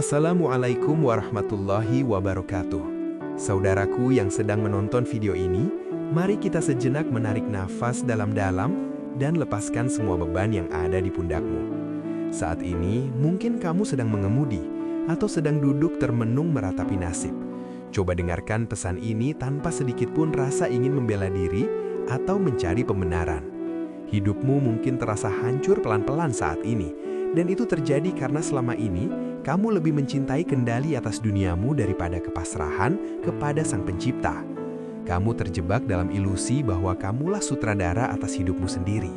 Assalamualaikum warahmatullahi wabarakatuh. Saudaraku yang sedang menonton video ini, mari kita sejenak menarik nafas dalam-dalam dan lepaskan semua beban yang ada di pundakmu. Saat ini, mungkin kamu sedang mengemudi atau sedang duduk termenung meratapi nasib. Coba dengarkan pesan ini tanpa sedikit pun rasa ingin membela diri atau mencari pembenaran. Hidupmu mungkin terasa hancur pelan-pelan saat ini, dan itu terjadi karena selama ini kamu lebih mencintai kendali atas duniamu daripada kepasrahan kepada Sang Pencipta. Kamu terjebak dalam ilusi bahwa kamulah sutradara atas hidupmu sendiri.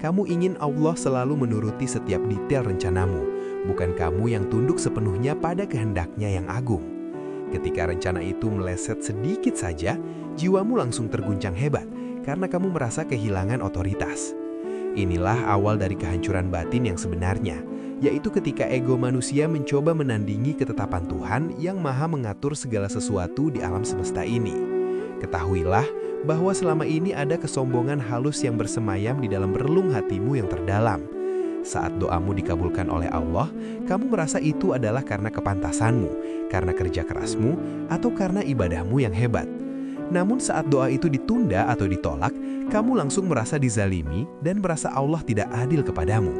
Kamu ingin Allah selalu menuruti setiap detail rencanamu, bukan kamu yang tunduk sepenuhnya pada kehendaknya yang agung. Ketika rencana itu meleset sedikit saja, jiwamu langsung terguncang hebat karena kamu merasa kehilangan otoritas. Inilah awal dari kehancuran batin yang sebenarnya, yaitu ketika ego manusia mencoba menandingi ketetapan Tuhan yang maha mengatur segala sesuatu di alam semesta ini. Ketahuilah bahwa selama ini ada kesombongan halus yang bersemayam di dalam relung hatimu yang terdalam. Saat doamu dikabulkan oleh Allah, kamu merasa itu adalah karena kepantasanmu, karena kerja kerasmu, atau karena ibadahmu yang hebat. Namun saat doa itu ditunda atau ditolak, kamu langsung merasa dizalimi dan merasa Allah tidak adil kepadamu.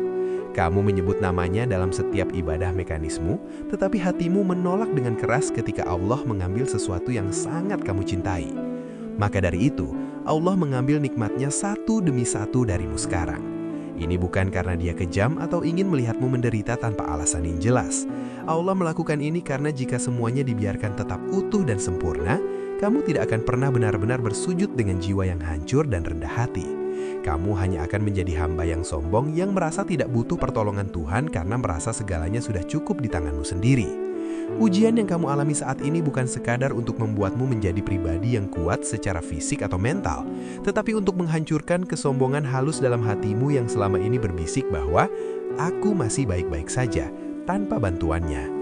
Kamu menyebut namanya dalam setiap ibadah mekanismu, tetapi hatimu menolak dengan keras ketika Allah mengambil sesuatu yang sangat kamu cintai. Maka dari itu, Allah mengambil nikmatnya satu demi satu darimu sekarang. Ini bukan karena Dia kejam atau ingin melihatmu menderita tanpa alasan yang jelas. Allah melakukan ini karena jika semuanya dibiarkan tetap utuh dan sempurna, kamu tidak akan pernah benar-benar bersujud dengan jiwa yang hancur dan rendah hati. Kamu hanya akan menjadi hamba yang sombong yang merasa tidak butuh pertolongan Tuhan karena merasa segalanya sudah cukup di tanganmu sendiri. Ujian yang kamu alami saat ini bukan sekadar untuk membuatmu menjadi pribadi yang kuat secara fisik atau mental, tetapi untuk menghancurkan kesombongan halus dalam hatimu yang selama ini berbisik bahwa aku masih baik-baik saja tanpa bantuannya.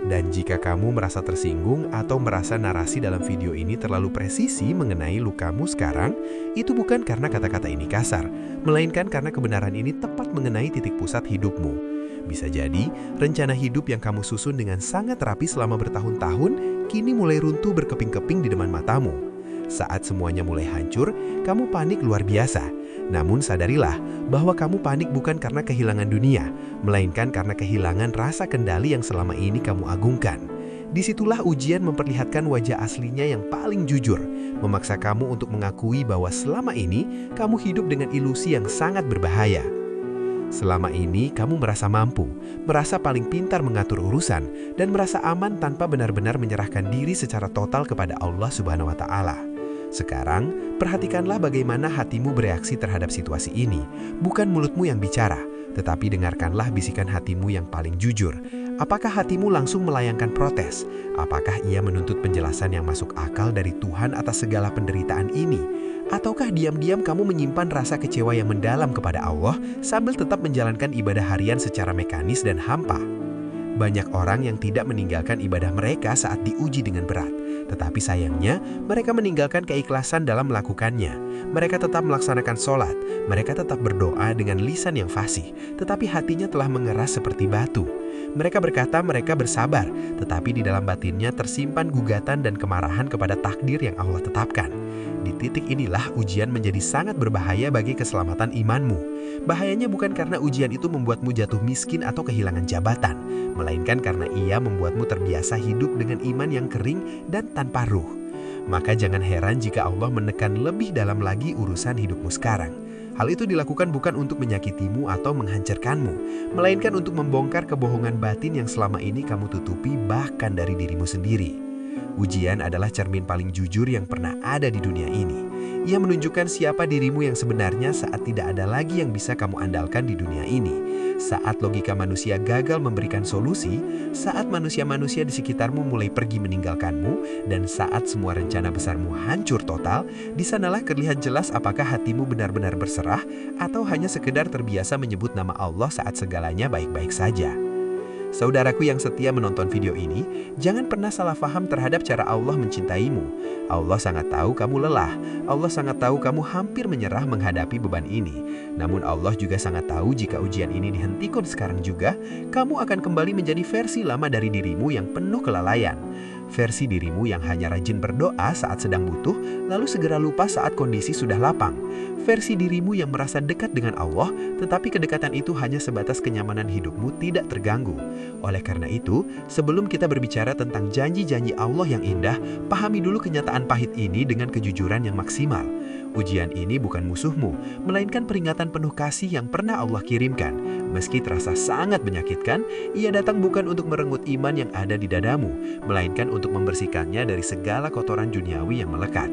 Dan jika kamu merasa tersinggung atau merasa narasi dalam video ini terlalu presisi mengenai lukamu sekarang, itu bukan karena kata-kata ini kasar, melainkan karena kebenaran ini tepat mengenai titik pusat hidupmu. Bisa jadi, rencana hidup yang kamu susun dengan sangat rapi selama bertahun-tahun, kini mulai runtuh berkeping-keping di depan matamu. Saat semuanya mulai hancur, kamu panik luar biasa. Namun sadarilah bahwa kamu panik bukan karena kehilangan dunia, melainkan karena kehilangan rasa kendali yang selama ini kamu agungkan. Disitulah ujian memperlihatkan wajah aslinya yang paling jujur, memaksa kamu untuk mengakui bahwa selama ini kamu hidup dengan ilusi yang sangat berbahaya. Selama ini kamu merasa mampu, merasa paling pintar mengatur urusan, dan merasa aman tanpa benar-benar menyerahkan diri secara total kepada Allah Subhanahu wa Ta'ala. Sekarang, perhatikanlah bagaimana hatimu bereaksi terhadap situasi ini. Bukan mulutmu yang bicara, tetapi dengarkanlah bisikan hatimu yang paling jujur. Apakah hatimu langsung melayangkan protes? Apakah ia menuntut penjelasan yang masuk akal dari Tuhan atas segala penderitaan ini? Ataukah diam-diam kamu menyimpan rasa kecewa yang mendalam kepada Allah sambil tetap menjalankan ibadah harian secara mekanis dan hampa? Banyak orang yang tidak meninggalkan ibadah mereka saat diuji dengan berat. Tetapi sayangnya, mereka meninggalkan keikhlasan dalam melakukannya. Mereka tetap melaksanakan sholat, mereka tetap berdoa dengan lisan yang fasih, tetapi hatinya telah mengeras seperti batu. Mereka berkata mereka bersabar, tetapi di dalam batinnya tersimpan gugatan dan kemarahan kepada takdir yang Allah tetapkan. Di titik inilah ujian menjadi sangat berbahaya bagi keselamatan imanmu. Bahayanya bukan karena ujian itu membuatmu jatuh miskin atau kehilangan jabatan, melainkan karena ia membuatmu terbiasa hidup dengan iman yang kering dan tanpa ruh. Maka jangan heran jika Allah menekan lebih dalam lagi urusan hidupmu sekarang. Hal itu dilakukan bukan untuk menyakitimu atau menghancurkanmu, melainkan untuk membongkar kebohongan batin yang selama ini kamu tutupi bahkan dari dirimu sendiri. Ujian adalah cermin paling jujur yang pernah ada di dunia ini. Ia menunjukkan siapa dirimu yang sebenarnya saat tidak ada lagi yang bisa kamu andalkan di dunia ini. Saat logika manusia gagal memberikan solusi, saat manusia-manusia di sekitarmu mulai pergi meninggalkanmu, dan saat semua rencana besarmu hancur total, di sanalah terlihat jelas apakah hatimu benar-benar berserah atau hanya sekedar terbiasa menyebut nama Allah saat segalanya baik-baik saja. Saudaraku yang setia menonton video ini, jangan pernah salah paham terhadap cara Allah mencintaimu. Allah sangat tahu kamu lelah. Allah sangat tahu kamu hampir menyerah menghadapi beban ini. Namun Allah juga sangat tahu jika ujian ini dihentikan sekarang juga, kamu akan kembali menjadi versi lama dari dirimu yang penuh kelalaian. Versi dirimu yang hanya rajin berdoa saat sedang butuh, lalu segera lupa saat kondisi sudah lapang. Versi dirimu yang merasa dekat dengan Allah, tetapi kedekatan itu hanya sebatas kenyamanan hidupmu tidak terganggu. Oleh karena itu, sebelum kita berbicara tentang janji-janji Allah yang indah, pahami dulu kenyataan pahit ini dengan kejujuran yang maksimal. Ujian ini bukan musuhmu, melainkan peringatan penuh kasih yang pernah Allah kirimkan. Meski terasa sangat menyakitkan, ia datang bukan untuk merenggut iman yang ada di dadamu, melainkan untuk membersihkannya dari segala kotoran duniawi yang melekat.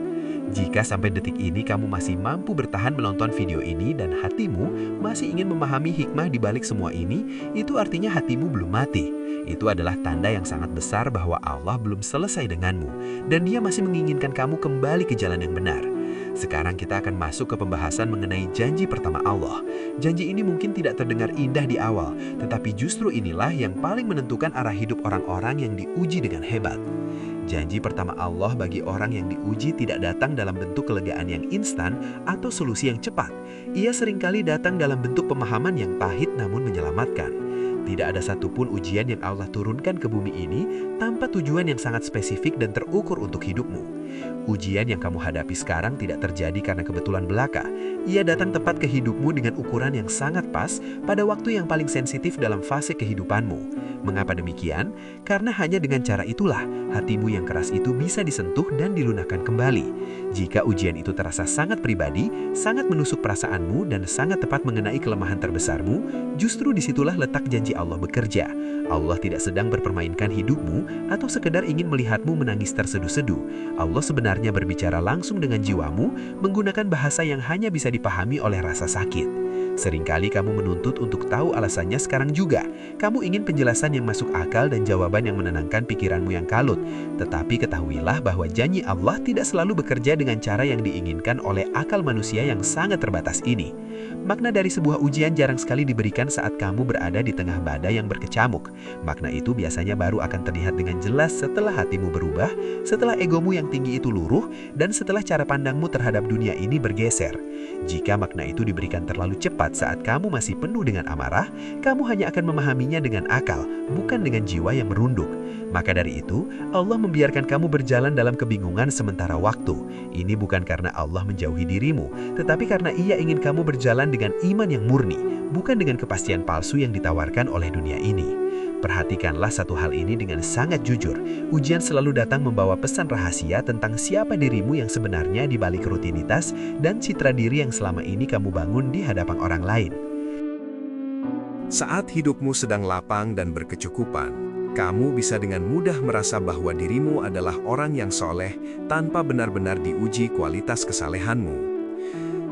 Jika sampai detik ini kamu masih mampu bertahan menonton video ini dan hatimu masih ingin memahami hikmah di balik semua ini, itu artinya hatimu belum mati. Itu adalah tanda yang sangat besar bahwa Allah belum selesai denganmu, dan Dia masih menginginkan kamu kembali ke jalan yang benar. Sekarang kita akan masuk ke pembahasan mengenai janji pertama Allah. Janji ini mungkin tidak terdengar indah di awal, tetapi justru inilah yang paling menentukan arah hidup orang-orang yang diuji dengan hebat. Janji pertama Allah bagi orang yang diuji tidak datang dalam bentuk kelegaan yang instan atau solusi yang cepat. Ia seringkali datang dalam bentuk pemahaman yang pahit namun menyelamatkan. Tidak ada satupun ujian yang Allah turunkan ke bumi ini tanpa tujuan yang sangat spesifik dan terukur untuk hidupmu. Ujian yang kamu hadapi sekarang tidak terjadi karena kebetulan belaka. Ia datang tepat ke hidupmu dengan ukuran yang sangat pas pada waktu yang paling sensitif dalam fase kehidupanmu. Mengapa demikian? Karena hanya dengan cara itulah hatimu yang keras itu bisa disentuh dan dilunakkan kembali. Jika ujian itu terasa sangat pribadi, sangat menusuk perasaanmu dan sangat tepat mengenai kelemahan terbesarmu, justru disitulah letak janji Allah bekerja. Allah tidak sedang berpermainkan hidupmu atau sekedar ingin melihatmu menangis terseduh-seduh. Allah sebenarnya berbicara langsung dengan jiwamu menggunakan bahasa yang hanya bisa dipahami oleh rasa sakit. Seringkali kamu menuntut untuk tahu alasannya sekarang juga. Kamu ingin penjelasan yang masuk akal dan jawaban yang menenangkan pikiranmu yang kalut. Tetapi ketahuilah bahwa janji Allah tidak selalu bekerja dengan cara yang diinginkan oleh akal manusia yang sangat terbatas ini. Makna dari sebuah ujian jarang sekali diberikan saat kamu berada di tengah badai yang berkecamuk. Makna itu biasanya baru akan terlihat dengan jelas setelah hatimu berubah, setelah egomu yang tinggi itu luruh, dan setelah cara pandangmu terhadap dunia ini bergeser. Jika makna itu diberikan terlalu cepat saat kamu masih penuh dengan amarah, kamu hanya akan memahaminya dengan akal, bukan dengan jiwa yang merunduk. Maka dari itu, Allah membiarkan kamu berjalan dalam kebingungan sementara waktu. Ini bukan karena Allah menjauhi dirimu, tetapi karena Ia ingin kamu berjalan dengan iman yang murni, bukan dengan kepastian palsu yang ditawarkan oleh dunia ini. Perhatikanlah satu hal ini dengan sangat jujur. Ujian selalu datang membawa pesan rahasia tentang siapa dirimu yang sebenarnya di balik rutinitas dan citra diri yang selama ini kamu bangun di hadapan orang lain. Saat hidupmu sedang lapang dan berkecukupan, kamu bisa dengan mudah merasa bahwa dirimu adalah orang yang soleh tanpa benar-benar diuji kualitas kesalehanmu.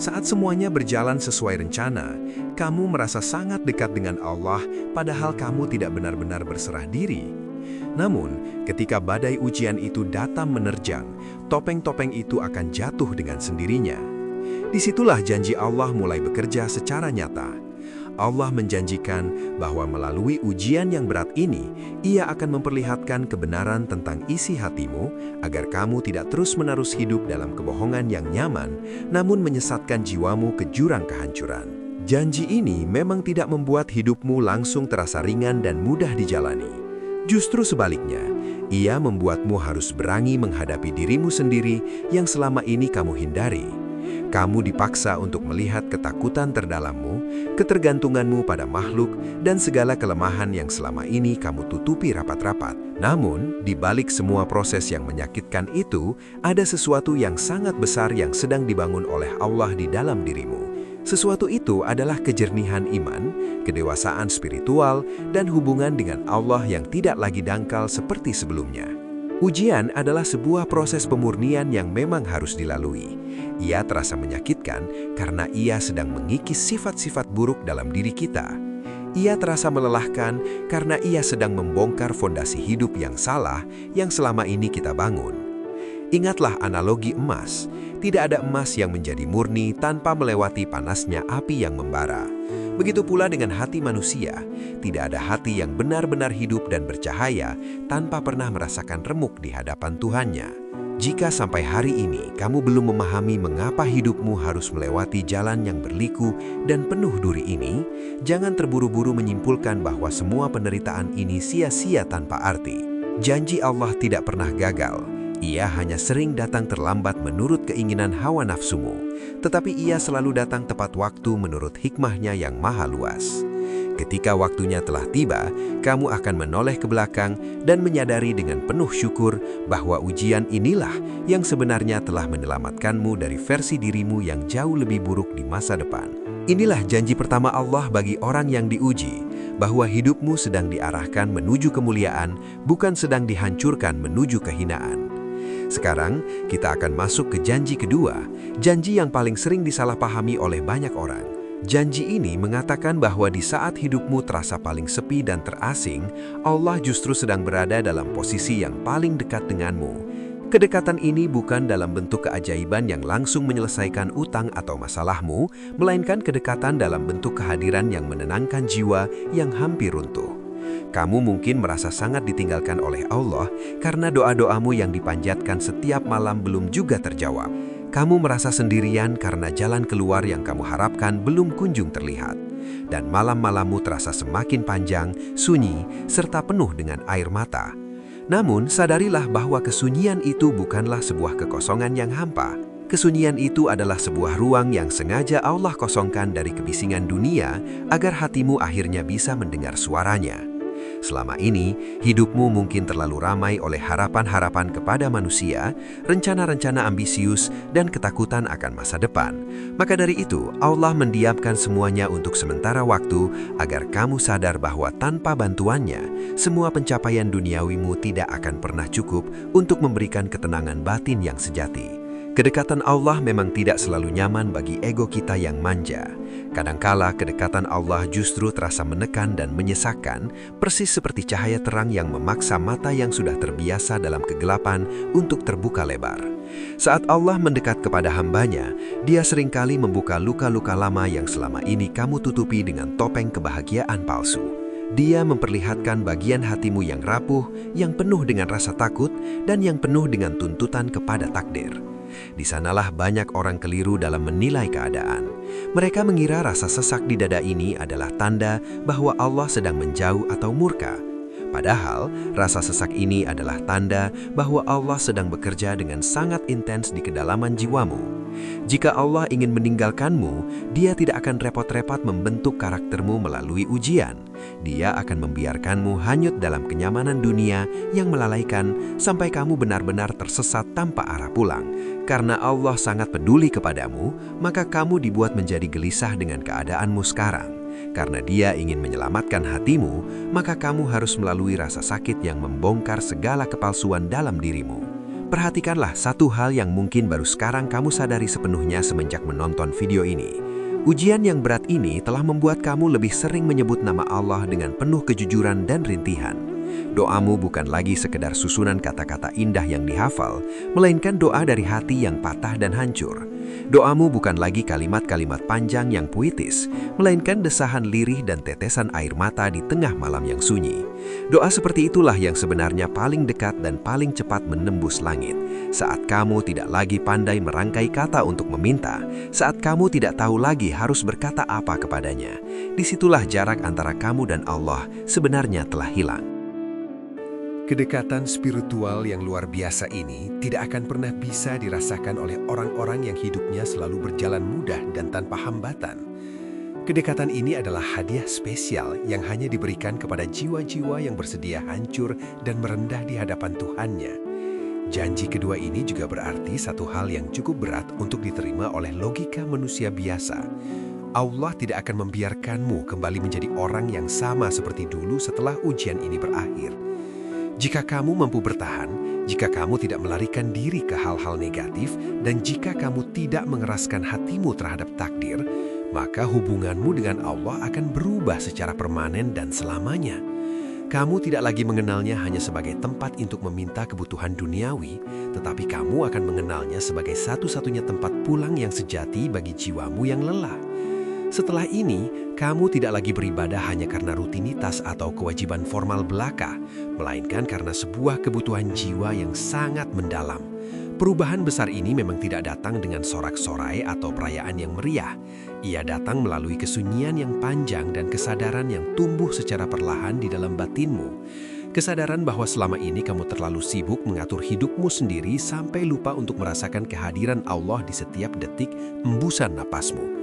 Saat semuanya berjalan sesuai rencana, kamu merasa sangat dekat dengan Allah padahal kamu tidak benar-benar berserah diri. Namun, ketika badai ujian itu datang menerjang, topeng-topeng itu akan jatuh dengan sendirinya. Disitulah janji Allah mulai bekerja secara nyata. Allah menjanjikan bahwa melalui ujian yang berat ini, Ia akan memperlihatkan kebenaran tentang isi hatimu agar kamu tidak terus-menerus hidup dalam kebohongan yang nyaman, namun menyesatkan jiwamu ke jurang kehancuran. Janji ini memang tidak membuat hidupmu langsung terasa ringan dan mudah dijalani. Justru sebaliknya, Ia membuatmu harus berani menghadapi dirimu sendiri yang selama ini kamu hindari. Kamu dipaksa untuk melihat ketakutan terdalammu, ketergantunganmu pada makhluk, dan segala kelemahan yang selama ini kamu tutupi rapat-rapat. Namun, di balik semua proses yang menyakitkan itu, ada sesuatu yang sangat besar yang sedang dibangun oleh Allah di dalam dirimu. Sesuatu itu adalah kejernihan iman, kedewasaan spiritual, dan hubungan dengan Allah yang tidak lagi dangkal seperti sebelumnya. Ujian adalah sebuah proses pemurnian yang memang harus dilalui. Ia terasa menyakitkan karena ia sedang mengikis sifat-sifat buruk dalam diri kita. Ia terasa melelahkan karena ia sedang membongkar fondasi hidup yang salah yang selama ini kita bangun. Ingatlah analogi emas. Tidak ada emas yang menjadi murni tanpa melewati panasnya api yang membara. Begitu pula dengan hati manusia, tidak ada hati yang benar-benar hidup dan bercahaya tanpa pernah merasakan remuk di hadapan Tuhannya. Jika sampai hari ini kamu belum memahami mengapa hidupmu harus melewati jalan yang berliku dan penuh duri ini, jangan terburu-buru menyimpulkan bahwa semua penderitaan ini sia-sia tanpa arti. Janji Allah tidak pernah gagal. Ia hanya sering datang terlambat menurut keinginan hawa nafsumu, tetapi ia selalu datang tepat waktu menurut hikmahnya yang maha luas. Ketika waktunya telah tiba, kamu akan menoleh ke belakang dan menyadari dengan penuh syukur bahwa ujian inilah yang sebenarnya telah menyelamatkanmu dari versi dirimu yang jauh lebih buruk di masa depan. Inilah janji pertama Allah bagi orang yang diuji, bahwa hidupmu sedang diarahkan menuju kemuliaan, bukan sedang dihancurkan menuju kehinaan. Sekarang, kita akan masuk ke janji kedua, janji yang paling sering disalahpahami oleh banyak orang. Janji ini mengatakan bahwa di saat hidupmu terasa paling sepi dan terasing, Allah justru sedang berada dalam posisi yang paling dekat denganmu. Kedekatan ini bukan dalam bentuk keajaiban yang langsung menyelesaikan utang atau masalahmu, melainkan kedekatan dalam bentuk kehadiran yang menenangkan jiwa yang hampir runtuh. Kamu mungkin merasa sangat ditinggalkan oleh Allah karena doa-doamu yang dipanjatkan setiap malam belum juga terjawab. Kamu merasa sendirian karena jalan keluar yang kamu harapkan belum kunjung terlihat. Dan malam-malammu terasa semakin panjang, sunyi, serta penuh dengan air mata. Namun, sadarilah bahwa kesunyian itu bukanlah sebuah kekosongan yang hampa. Kesunyian itu adalah sebuah ruang yang sengaja Allah kosongkan dari kebisingan dunia agar hatimu akhirnya bisa mendengar suaranya. Selama ini, hidupmu mungkin terlalu ramai oleh harapan-harapan kepada manusia, rencana-rencana ambisius, dan ketakutan akan masa depan. Maka dari itu, Allah mendiamkan semuanya untuk sementara waktu agar kamu sadar bahwa tanpa bantuannya, semua pencapaian duniawimu tidak akan pernah cukup untuk memberikan ketenangan batin yang sejati. Kedekatan Allah memang tidak selalu nyaman bagi ego kita yang manja. Kadangkala kedekatan Allah justru terasa menekan dan menyesakkan, persis seperti cahaya terang yang memaksa mata yang sudah terbiasa dalam kegelapan untuk terbuka lebar. Saat Allah mendekat kepada hambanya, Dia seringkali membuka luka-luka lama yang selama ini kamu tutupi dengan topeng kebahagiaan palsu. Dia memperlihatkan bagian hatimu yang rapuh, yang penuh dengan rasa takut, dan yang penuh dengan tuntutan kepada takdir. Di sanalah banyak orang keliru dalam menilai keadaan. Mereka mengira rasa sesak di dada ini adalah tanda bahwa Allah sedang menjauh atau murka. Padahal, rasa sesak ini adalah tanda bahwa Allah sedang bekerja dengan sangat intens di kedalaman jiwamu. Jika Allah ingin meninggalkanmu, Dia tidak akan repot-repot membentuk karaktermu melalui ujian. Dia akan membiarkanmu hanyut dalam kenyamanan dunia yang melalaikan sampai kamu benar-benar tersesat tanpa arah pulang. Karena Allah sangat peduli kepadamu, maka kamu dibuat menjadi gelisah dengan keadaanmu sekarang. Karena Dia ingin menyelamatkan hatimu, maka kamu harus melalui rasa sakit yang membongkar segala kepalsuan dalam dirimu. Perhatikanlah satu hal yang mungkin baru sekarang kamu sadari sepenuhnya semenjak menonton video ini. Ujian yang berat ini telah membuat kamu lebih sering menyebut nama Allah dengan penuh kejujuran dan rintihan. Doamu bukan lagi sekedar susunan kata-kata indah yang dihafal, melainkan doa dari hati yang patah dan hancur. Doamu bukan lagi kalimat-kalimat panjang yang puitis, melainkan desahan lirih dan tetesan air mata di tengah malam yang sunyi. Doa seperti itulah yang sebenarnya paling dekat dan paling cepat menembus langit. Saat kamu tidak lagi pandai merangkai kata untuk meminta, saat kamu tidak tahu lagi harus berkata apa kepadanya, disitulah jarak antara kamu dan Allah sebenarnya telah hilang. Kedekatan spiritual yang luar biasa ini tidak akan pernah bisa dirasakan oleh orang-orang yang hidupnya selalu berjalan mudah dan tanpa hambatan. Kedekatan ini adalah hadiah spesial yang hanya diberikan kepada jiwa-jiwa yang bersedia hancur dan merendah di hadapan Tuhannya. Janji kedua ini juga berarti satu hal yang cukup berat untuk diterima oleh logika manusia biasa. Allah tidak akan membiarkanmu kembali menjadi orang yang sama seperti dulu setelah ujian ini berakhir. Jika kamu mampu bertahan, jika kamu tidak melarikan diri ke hal-hal negatif, dan jika kamu tidak mengeraskan hatimu terhadap takdir, maka hubunganmu dengan Allah akan berubah secara permanen dan selamanya. Kamu tidak lagi mengenalnya hanya sebagai tempat untuk meminta kebutuhan duniawi, tetapi kamu akan mengenalnya sebagai satu-satunya tempat pulang yang sejati bagi jiwamu yang lelah. Setelah ini, kamu tidak lagi beribadah hanya karena rutinitas atau kewajiban formal belaka, melainkan karena sebuah kebutuhan jiwa yang sangat mendalam. Perubahan besar ini memang tidak datang dengan sorak-sorai atau perayaan yang meriah. Ia datang melalui kesunyian yang panjang dan kesadaran yang tumbuh secara perlahan di dalam batinmu. Kesadaran bahwa selama ini kamu terlalu sibuk mengatur hidupmu sendiri sampai lupa untuk merasakan kehadiran Allah di setiap detik embusan napasmu.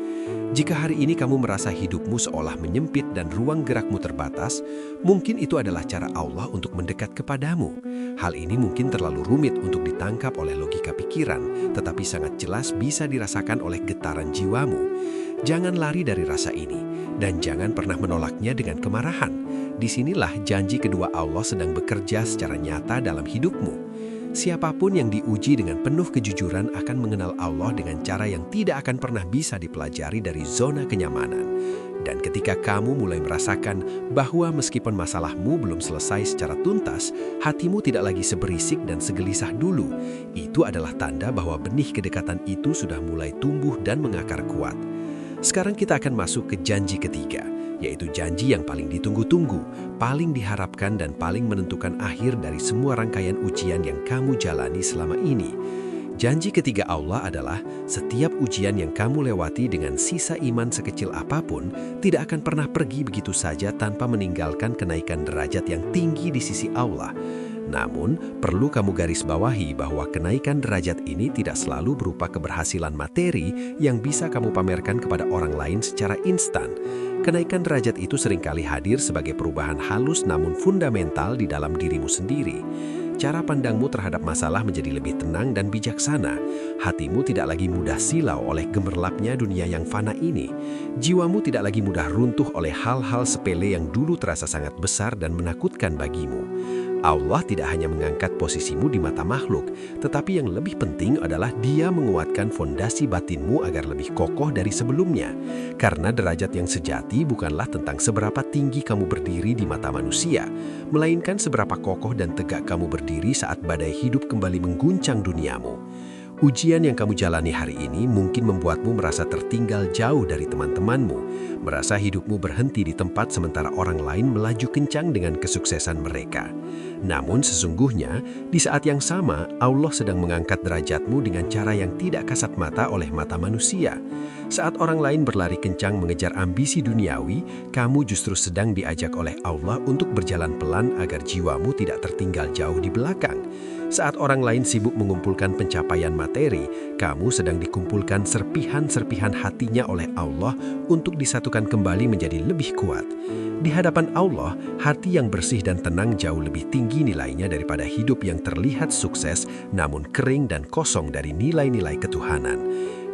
Jika hari ini kamu merasa hidupmu seolah menyempit dan ruang gerakmu terbatas, mungkin itu adalah cara Allah untuk mendekat kepadamu. Hal ini mungkin terlalu rumit untuk ditangkap oleh logika pikiran, tetapi sangat jelas bisa dirasakan oleh getaran jiwamu. Jangan lari dari rasa ini, dan jangan pernah menolaknya dengan kemarahan. Disinilah janji kedua Allah sedang bekerja secara nyata dalam hidupmu. Siapapun yang diuji dengan penuh kejujuran akan mengenal Allah dengan cara yang tidak akan pernah bisa dipelajari dari zona kenyamanan. Dan ketika kamu mulai merasakan bahwa meskipun masalahmu belum selesai secara tuntas, hatimu tidak lagi seberisik dan segelisah dulu, itu adalah tanda bahwa benih kedekatan itu sudah mulai tumbuh dan mengakar kuat. Sekarang kita akan masuk ke janji ketiga, yaitu janji yang paling ditunggu-tunggu, paling diharapkan dan paling menentukan akhir dari semua rangkaian ujian yang kamu jalani selama ini. Janji ketiga Allah adalah setiap ujian yang kamu lewati dengan sisa iman sekecil apapun tidak akan pernah pergi begitu saja tanpa meninggalkan kenaikan derajat yang tinggi di sisi Allah. Namun, perlu kamu garis bawahi bahwa kenaikan derajat ini tidak selalu berupa keberhasilan materi yang bisa kamu pamerkan kepada orang lain secara instan. Kenaikan derajat itu seringkali hadir sebagai perubahan halus namun fundamental di dalam dirimu sendiri. Cara pandangmu terhadap masalah menjadi lebih tenang dan bijaksana. Hatimu tidak lagi mudah silau oleh gemerlapnya dunia yang fana ini. Jiwamu tidak lagi mudah runtuh oleh hal-hal sepele yang dulu terasa sangat besar dan menakutkan bagimu. Allah tidak hanya mengangkat posisimu di mata makhluk, tetapi yang lebih penting adalah Dia menguatkan fondasi batinmu agar lebih kokoh dari sebelumnya. Karena derajat yang sejati bukanlah tentang seberapa tinggi kamu berdiri di mata manusia, melainkan seberapa kokoh dan tegak kamu berdiri saat badai hidup kembali mengguncang duniamu. Ujian yang kamu jalani hari ini mungkin membuatmu merasa tertinggal jauh dari teman-temanmu, merasa hidupmu berhenti di tempat sementara orang lain melaju kencang dengan kesuksesan mereka. Namun sesungguhnya, di saat yang sama, Allah sedang mengangkat derajatmu dengan cara yang tidak kasat mata oleh mata manusia. Saat orang lain berlari kencang mengejar ambisi duniawi, kamu justru sedang diajak oleh Allah untuk berjalan pelan agar jiwamu tidak tertinggal jauh di belakang. Saat orang lain sibuk mengumpulkan pencapaian materi, kamu sedang dikumpulkan serpihan-serpihan hatinya oleh Allah untuk disatukan kembali menjadi lebih kuat. Di hadapan Allah, hati yang bersih dan tenang jauh lebih tinggi nilainya daripada hidup yang terlihat sukses namun kering dan kosong dari nilai-nilai ketuhanan.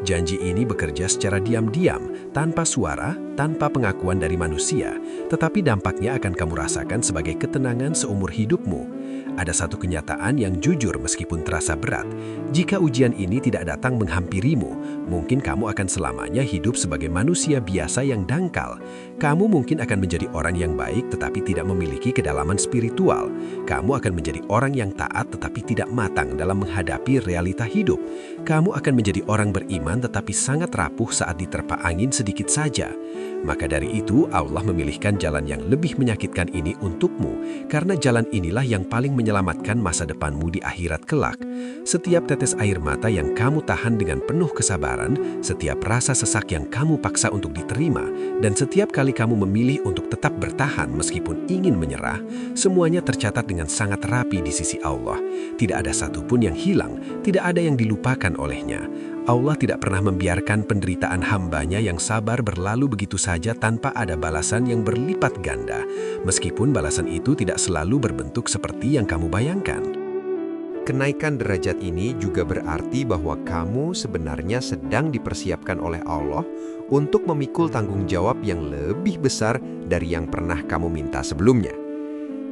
Janji ini bekerja secara diam-diam, tanpa suara, tanpa pengakuan dari manusia, tetapi dampaknya akan kamu rasakan sebagai ketenangan seumur hidupmu. Ada satu kenyataan yang jujur meskipun terasa berat. Jika ujian ini tidak datang menghampirimu, mungkin kamu akan selamanya hidup sebagai manusia biasa yang dangkal. Kamu mungkin akan menjadi orang yang baik tetapi tidak memiliki kedalaman spiritual. Kamu akan menjadi orang yang taat tetapi tidak matang dalam menghadapi realita hidup. Kamu akan menjadi orang beriman tetapi sangat rapuh saat diterpa angin sedikit saja. Maka dari itu, Allah memilihkan jalan yang lebih menyakitkan ini untukmu, karena jalan inilah yang paling menyelamatkan masa depanmu di akhirat kelak. Setiap tetes air mata yang kamu tahan dengan penuh kesabaran, setiap rasa sesak yang kamu paksa untuk diterima, dan setiap kali kamu memilih untuk tetap bertahan meskipun ingin menyerah, semuanya tercatat dengan sangat rapi di sisi Allah. Tidak ada satupun yang hilang, tidak ada yang dilupakan olehnya. Allah tidak pernah membiarkan penderitaan hambanya yang sabar berlalu begitu saja tanpa ada balasan yang berlipat ganda, meskipun balasan itu tidak selalu berbentuk seperti yang kamu bayangkan. Kenaikan derajat ini juga berarti bahwa kamu sebenarnya sedang dipersiapkan oleh Allah untuk memikul tanggung jawab yang lebih besar dari yang pernah kamu minta sebelumnya.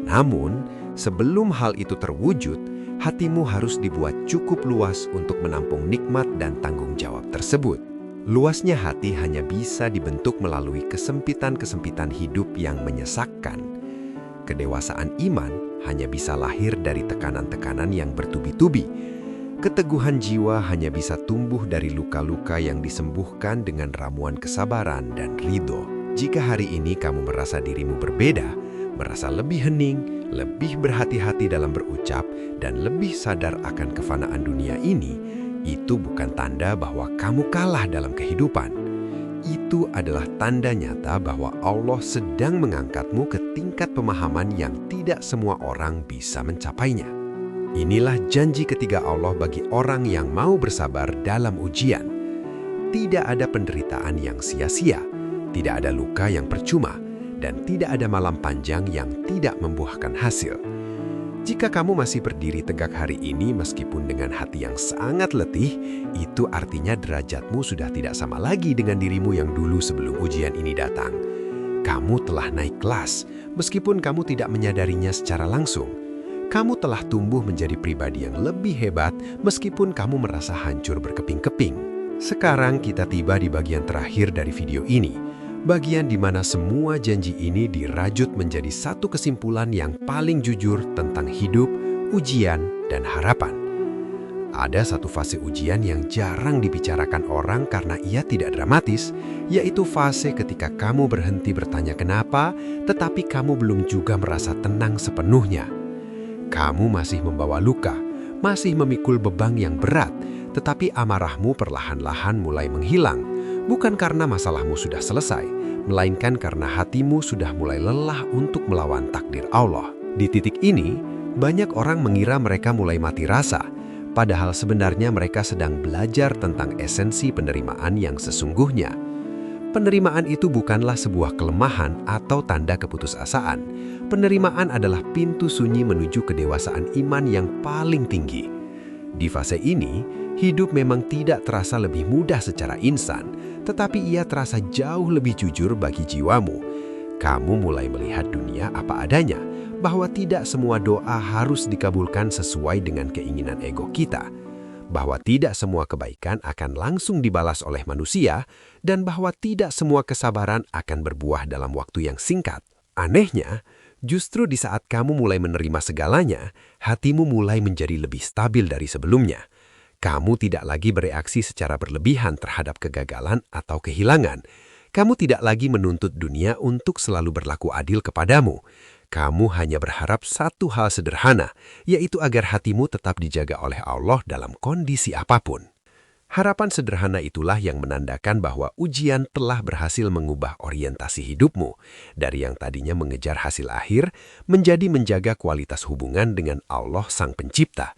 Namun, sebelum hal itu terwujud, hatimu harus dibuat cukup luas untuk menampung nikmat dan tanggung jawab tersebut. Luasnya hati hanya bisa dibentuk melalui kesempitan-kesempitan hidup yang menyesakkan. Kedewasaan iman hanya bisa lahir dari tekanan-tekanan yang bertubi-tubi. Keteguhan jiwa hanya bisa tumbuh dari luka-luka yang disembuhkan dengan ramuan kesabaran dan ridho. Jika hari ini kamu merasa dirimu berbeda, merasa lebih hening, lebih berhati-hati dalam berucap, dan lebih sadar akan kefanaan dunia ini, itu bukan tanda bahwa kamu kalah dalam kehidupan. Itu adalah tanda nyata bahwa Allah sedang mengangkatmu ke tingkat pemahaman yang tidak semua orang bisa mencapainya. Inilah janji ketiga Allah bagi orang yang mau bersabar dalam ujian. Tidak ada penderitaan yang sia-sia, tidak ada luka yang percuma, dan tidak ada malam panjang yang tidak membuahkan hasil. Jika kamu masih berdiri tegak hari ini meskipun dengan hati yang sangat letih, itu artinya derajatmu sudah tidak sama lagi dengan dirimu yang dulu sebelum ujian ini datang. Kamu telah naik kelas, meskipun kamu tidak menyadarinya secara langsung. Kamu telah tumbuh menjadi pribadi yang lebih hebat meskipun kamu merasa hancur berkeping-keping. Sekarang kita tiba di bagian terakhir dari video ini, bagian di mana semua janji ini dirajut menjadi satu kesimpulan yang paling jujur tentang hidup, ujian, dan harapan. Ada satu fase ujian yang jarang dibicarakan orang karena ia tidak dramatis, yaitu fase ketika kamu berhenti bertanya kenapa, tetapi kamu belum juga merasa tenang sepenuhnya. Kamu masih membawa luka, masih memikul beban yang berat, tetapi amarahmu perlahan-lahan mulai menghilang, bukan karena masalahmu sudah selesai, melainkan karena hatimu sudah mulai lelah untuk melawan takdir Allah. Di titik ini, banyak orang mengira mereka mulai mati rasa, padahal sebenarnya mereka sedang belajar tentang esensi penerimaan yang sesungguhnya. Penerimaan itu bukanlah sebuah kelemahan atau tanda keputusasaan. Penerimaan adalah pintu sunyi menuju kedewasaan iman yang paling tinggi. Di fase ini, hidup memang tidak terasa lebih mudah secara instan, tetapi ia terasa jauh lebih jujur bagi jiwamu. Kamu mulai melihat dunia apa adanya, bahwa tidak semua doa harus dikabulkan sesuai dengan keinginan ego kita, bahwa tidak semua kebaikan akan langsung dibalas oleh manusia, dan bahwa tidak semua kesabaran akan berbuah dalam waktu yang singkat. Anehnya, justru di saat kamu mulai menerima segalanya, hatimu mulai menjadi lebih stabil dari sebelumnya. Kamu tidak lagi bereaksi secara berlebihan terhadap kegagalan atau kehilangan. Kamu tidak lagi menuntut dunia untuk selalu berlaku adil kepadamu. Kamu hanya berharap satu hal sederhana, yaitu agar hatimu tetap dijaga oleh Allah dalam kondisi apapun. Harapan sederhana itulah yang menandakan bahwa ujian telah berhasil mengubah orientasi hidupmu dari yang tadinya mengejar hasil akhir menjadi menjaga kualitas hubungan dengan Allah Sang Pencipta.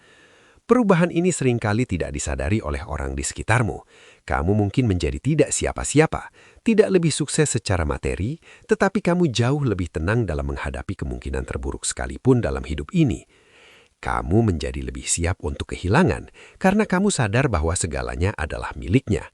Perubahan ini seringkali tidak disadari oleh orang di sekitarmu. Kamu mungkin menjadi tidak siapa-siapa, tidak lebih sukses secara materi, tetapi kamu jauh lebih tenang dalam menghadapi kemungkinan terburuk sekalipun dalam hidup ini. Kamu menjadi lebih siap untuk kehilangan karena kamu sadar bahwa segalanya adalah miliknya.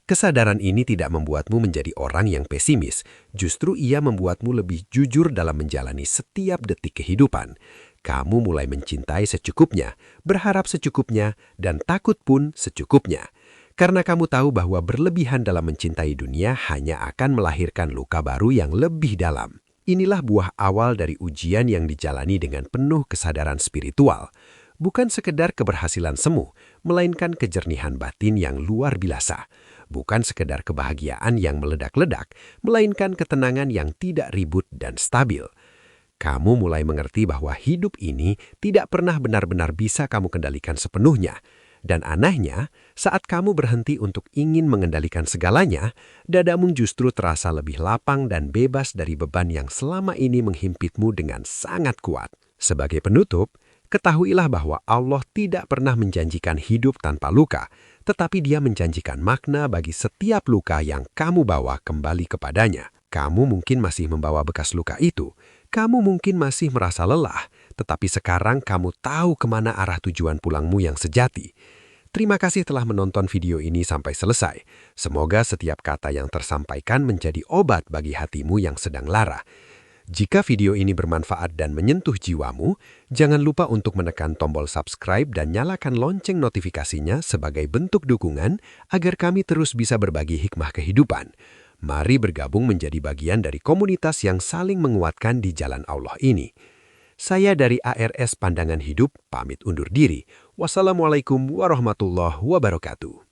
Kesadaran ini tidak membuatmu menjadi orang yang pesimis, justru ia membuatmu lebih jujur dalam menjalani setiap detik kehidupan. Kamu mulai mencintai secukupnya, berharap secukupnya, dan takut pun secukupnya. Karena kamu tahu bahwa berlebihan dalam mencintai dunia hanya akan melahirkan luka baru yang lebih dalam. Inilah buah awal dari ujian yang dijalani dengan penuh kesadaran spiritual. Bukan sekedar keberhasilan semu, melainkan kejernihan batin yang luar biasa. Bukan sekedar kebahagiaan yang meledak-ledak, melainkan ketenangan yang tidak ribut dan stabil. Kamu mulai mengerti bahwa hidup ini tidak pernah benar-benar bisa kamu kendalikan sepenuhnya. Dan anehnya, saat kamu berhenti untuk ingin mengendalikan segalanya, dadamu justru terasa lebih lapang dan bebas dari beban yang selama ini menghimpitmu dengan sangat kuat. Sebagai penutup, ketahuilah bahwa Allah tidak pernah menjanjikan hidup tanpa luka, tetapi Dia menjanjikan makna bagi setiap luka yang kamu bawa kembali kepadanya. Kamu mungkin masih membawa bekas luka itu. Kamu mungkin masih merasa lelah, tetapi sekarang kamu tahu kemana arah tujuan pulangmu yang sejati. Terima kasih telah menonton video ini sampai selesai. Semoga setiap kata yang tersampaikan menjadi obat bagi hatimu yang sedang lara. Jika video ini bermanfaat dan menyentuh jiwamu, jangan lupa untuk menekan tombol subscribe dan nyalakan lonceng notifikasinya sebagai bentuk dukungan agar kami terus bisa berbagi hikmah kehidupan. Mari bergabung menjadi bagian dari komunitas yang saling menguatkan di jalan Allah ini. Saya dari ARS Pandangan Hidup, pamit undur diri. Wassalamualaikum warahmatullahi wabarakatuh.